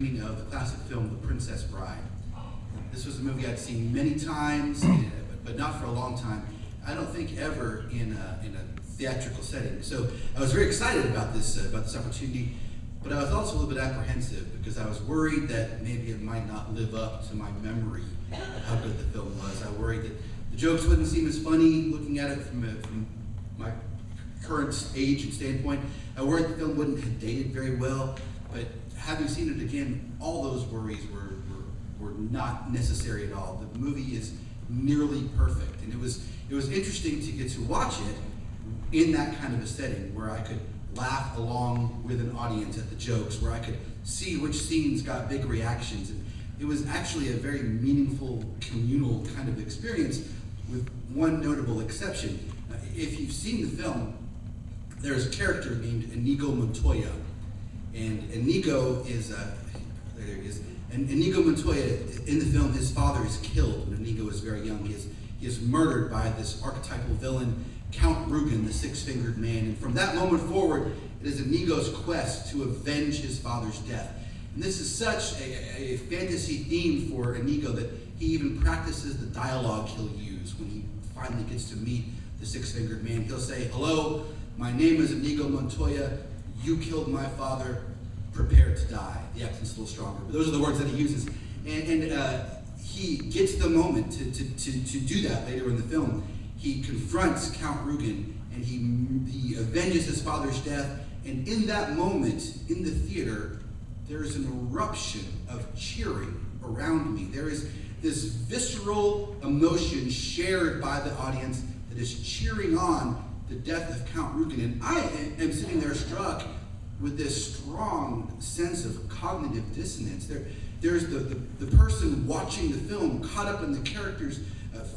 Of the classic film The Princess Bride. This was a movie I'd seen many times, but not for a long time. I don't think ever in a theatrical setting. So I was very excited about this opportunity, but I was also a little bit apprehensive because I was worried that maybe it might not live up to my memory of how good the film was. I worried that the jokes wouldn't seem as funny looking at it from my current age and standpoint. I worried the film wouldn't have dated very well, but having seen it again, all those worries were not necessary at all. The movie is nearly perfect, and it was interesting to get to watch it in that kind of a setting where I could laugh along with an audience at the jokes, where I could see which scenes got big reactions. And it was actually a very meaningful, communal kind of experience, with one notable exception. If you've seen the film, there's a character named Inigo Montoya. And Inigo is, there he is. And Inigo Montoya, in the film, his father is killed when Inigo is very young. He is murdered by this archetypal villain, Count Rugen, the six-fingered man. And from that moment forward, it is Inigo's quest to avenge his father's death. And this is such a fantasy theme for Inigo that he even practices the dialogue he'll use when he finally gets to meet the six-fingered man. He'll say, "Hello, my name is Inigo Montoya. You killed my father, prepare to die." The accent's a little stronger, but those are the words that he uses. And he gets the moment to do that later in the film. He confronts Count Rugen, and he avenges his father's death. And in that moment, in the theater, there is an eruption of cheering around me. There is this visceral emotion shared by the audience that is cheering on the death of Count Rugen. And I am sitting there struck with this strong sense of cognitive dissonance. There's the person watching the film, caught up in the characters,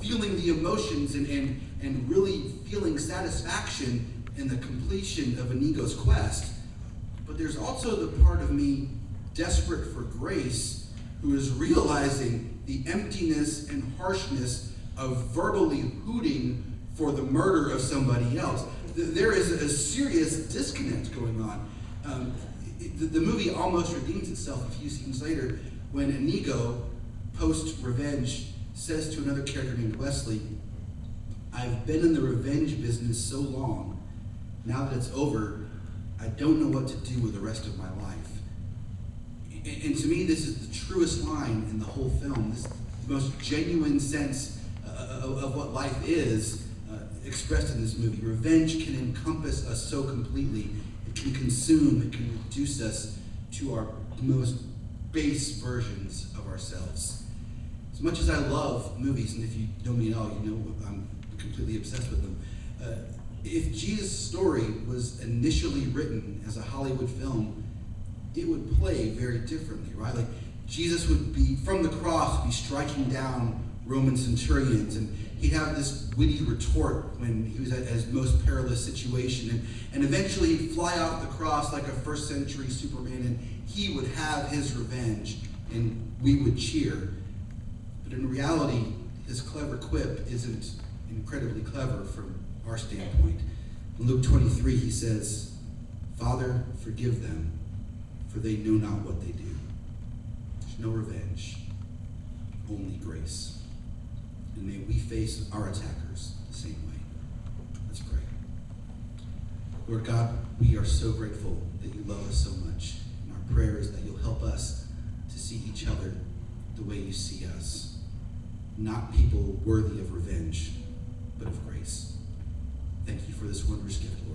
feeling the emotions and really feeling satisfaction in the completion of Inigo's quest. But there's also the part of me desperate for grace, who is realizing the emptiness and harshness of verbally hooting for the murder of somebody else. There is a serious disconnect going on. The movie almost redeems itself a few scenes later when Inigo, post-revenge, says to another character named Wesley, "I've been in the revenge business so long, now that it's over, I don't know what to do with the rest of my life." And to me, this is the truest line in the whole film. This is the most genuine sense of what life is expressed in this movie. Revenge can encompass us so completely. It can consume, it can reduce us to our most base versions of ourselves. As much as I love movies, and if you know me at all, you know I'm completely obsessed with them. If Jesus' story was initially written as a Hollywood film, it would play very differently, right? Like, Jesus would be, from the cross, be striking down Roman centurions, and he'd have this witty retort when he was at his most perilous situation, and eventually he'd fly off the cross like a first century Superman, and he would have his revenge, and we would cheer. But in reality, his clever quip isn't incredibly clever from our standpoint. In Luke 23, he says, "Father, forgive them, for they know not what they do." There's no revenge, only grace. And may we face our attackers the same way. Let's pray. Lord God, we are so grateful that you love us so much. And our prayer is that you'll help us to see each other the way you see us. Not people worthy of revenge, but of grace. Thank you for this wondrous gift.